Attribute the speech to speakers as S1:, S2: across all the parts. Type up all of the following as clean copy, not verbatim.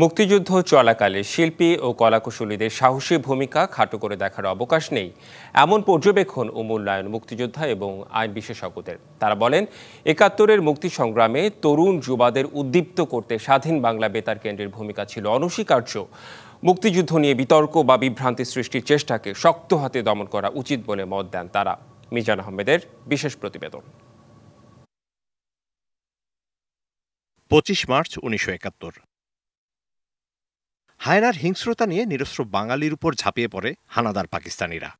S1: মুক্তিযুদ্ধ চলাকালে শিল্পী ও কলাকুশলীদের সাহসী ভূমিকা খাটো করে দেখার অবকাশ নেই, এমন পর্যবেক্ষণ ও মূল্যায়ন মুক্তিযোদ্ধা এবং আইন বিশেষজ্ঞদের। তারা বলেন, ৭১-এর মুক্তি সংগ্রামে তরুণ যুবাদের উদ্দীপ্ত করতে স্বাধীন বাংলা বেতার কেন্দ্রের ভূমিকা ছিল অনস্বীকার্য। মুক্তিযুদ্ধ নিয়ে বিতর্ক বা বিভ্রান্তি সৃষ্টির চেষ্টাকে শক্ত হাতে দমন করা উচিত বলে মত দেন তারা। মিজান আহমেদের বিশেষ প্রতিবেদন।
S2: ২৫ মার্চ ১৯৭১। হায়নার হিংস্রতা নিয়ে নিরস্ত্র বাঙালির উপর ঝাঁপিয়ে পড়ে হানাদার পাকিস্তানিরা।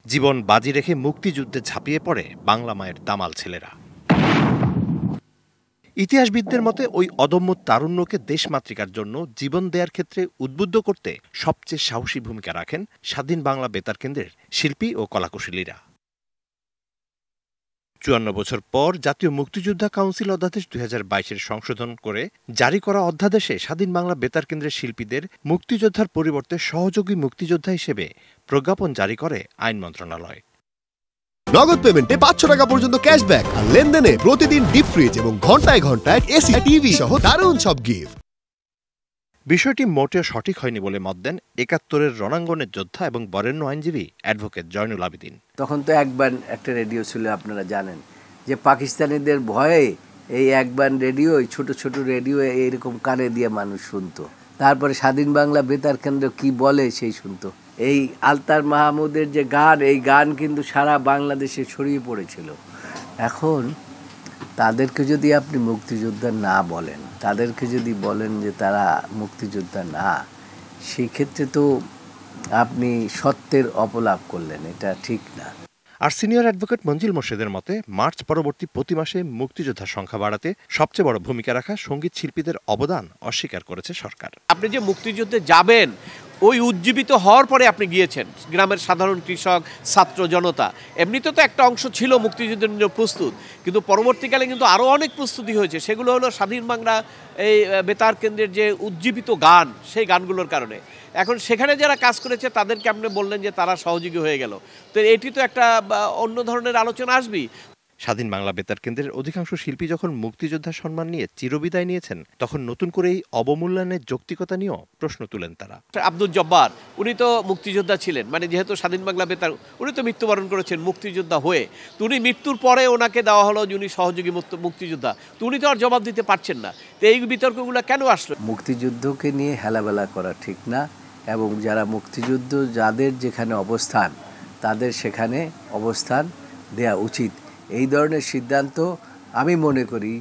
S2: জীবন বাজি রেখে মুক্তিযুদ্ধে ঝাঁপিয়ে পড়ে বাংলা মায়ের দামাল ছেলেরা। ইতিহাসবিদদের মতে ওই অদম্য তারুণ্যকে দেশমাতৃকার জন্য জীবন দেওয়ার ক্ষেত্রে উদ্বুদ্ধ করতে সবচেয়ে সাহসী ভূমিকা রাখেন স্বাধীন বাংলা বেতার কেন্দ্রের শিল্পী ও কলাকুশলীরা। ৫৪ বছর পর জাতীয় মুক্তিযোদ্ধা কাউন্সিল অধ্যাদেশ ২০২২-এর সংশোধন করে জারি করা অধ্যাদেশে স্বাধীন বাংলা বেতার কেন্দ্রের শিল্পীদের মুক্তিযোদ্ধার পরিবর্তে সহযোগী মুক্তিযোদ্ধা হিসেবে প্রজ্ঞাপন জারি করে আইন মন্ত্রণালয়।
S3: নগদ পেমেন্টে ৫০০ টাকা পর্যন্ত ক্যাশব্যাক আর লেনদেনে প্রতিদিন ডিপ ফ্রিজ এবং ঘন্টায় ঘন্টায় এসি টিভি সহ দারুণ সব গিফট।
S2: বিষয়টি মোটেও সঠিক হয়নি বলে মত দেন ৭১-এর রণাঙ্গনের যোদ্ধা এবং বরেণ্য আইনজীবী অ্যাডভোকেট জয়নুল আবেদিন।
S4: তখন তো একবার একটা রেডিও ছিল, আপনারা জানেন যে পাকিস্তানিদের ভয়ে এই একবার রেডিও, ছোট ছোট রেডিও এইরকম কানে দিয়ে মানুষ শুনতো। তারপরে স্বাধীন বাংলা বেতার কেন্দ্র কি বলে সেই শুনতো। এই আলতার মাহমুদের যে গান, এই গান কিন্তু সারা বাংলাদেশে ছড়িয়ে পড়েছিল। এখন তাদেরকে যদি আপনি মুক্তিযোদ্ধা না বলেন, তাদেরকে যদি বলেন যে তারা মুক্তিযোদ্ধা না, সেই ক্ষেত্রে তো আপনি সত্যের অপলাপ করলেন, এটা ঠিক না।
S2: আর সিনিয়র অ্যাডভোকেট মঞ্জিল মোর্শেদের মতে মার্চ পরবর্তী প্রতি মাসে মুক্তিযোদ্ধার সংখ্যা বাড়াতে সবচেয়ে বড় ভূমিকা রাখা সঙ্গীত শিল্পীদের অবদান অস্বীকার করেছে সরকার।
S5: আপনি যে মুক্তিযুদ্ধে যাবেন, ওই উজ্জীবিত হওয়ার পরে আপনি গিয়েছেন, গ্রামের সাধারণ কৃষক, ছাত্র জনতা এমনিতে তো একটা অংশ ছিল মুক্তিযুদ্ধের জন্য প্রস্তুত, কিন্তু পরবর্তীকালে কিন্তু আরও অনেক প্রস্তুতি হয়েছে। সেগুলো হলো স্বাধীন বাংলা এই বেতার কেন্দ্রের যে উজ্জীবিত গান, সেই গানগুলোর কারণে। এখন সেখানে যারা কাজ করেছে তাদেরকে আপনি বললেন যে তারা সহযোগী হয়ে গেল, তো এটি তো একটা অন্য ধরনের আলোচনা আসবেই।
S2: স্বাধীন বাংলা বেতার কেন্দ্রের অধিকাংশ শিল্পী যখন মুক্তিযোদ্ধা সম্মান নিয়ে চিরবিদায় নিয়েছেন, তখন নতুন করে এই অবমূল্যায়নের যৌক্তিকতা নিয়েও প্রশ্ন তুলেন তারা।
S5: আব্দুল জব্বার, উনি তো মুক্তিযোদ্ধা ছিলেন, মানে যেহেতু স্বাধীন বাংলা বেতার, উনি তো মৃত্যুবরণ করেছেন মুক্তিযোদ্ধা হয়ে। তো উনি মৃত্যুর পরে ওনাকে দেওয়া হলো যে উনি সহযোগী মুক্তিযোদ্ধা, তো উনি তো আর জবাব দিতে পারছেন না। তো এই বিতর্কগুলো কেন আসলো?
S4: মুক্তিযুদ্ধকে নিয়ে হেলাবেলা করা ঠিক না, এবং যারা মুক্তিযুদ্ধ, যাদের যেখানে অবস্থান, তাদের সেখানে অবস্থান দেয়া উচিত। এই ধরনের সিদ্ধান্ত আমি মনে করি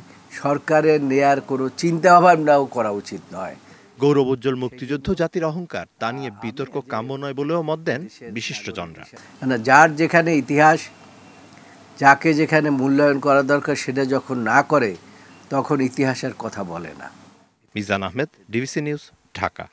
S4: সরকারের নেয়ার কোনো চিন্তা ভাবনাও করা উচিত নয়।
S2: গৌরবোজ্জ্বল মুক্তিযুদ্ধ জাতির অহংকার, তা নিয়ে বিতর্ক কাম্য নয় বলেও মত দেন বিশিষ্টজনরা।
S4: যার যেখানে ইতিহাস, যাকে যেখানে মূল্যায়ন করা দরকার সেটা যখন না করে, তখন ইতিহাসের কথা বলে না।
S2: Mizan Ahmed, DBC news, Dhaka.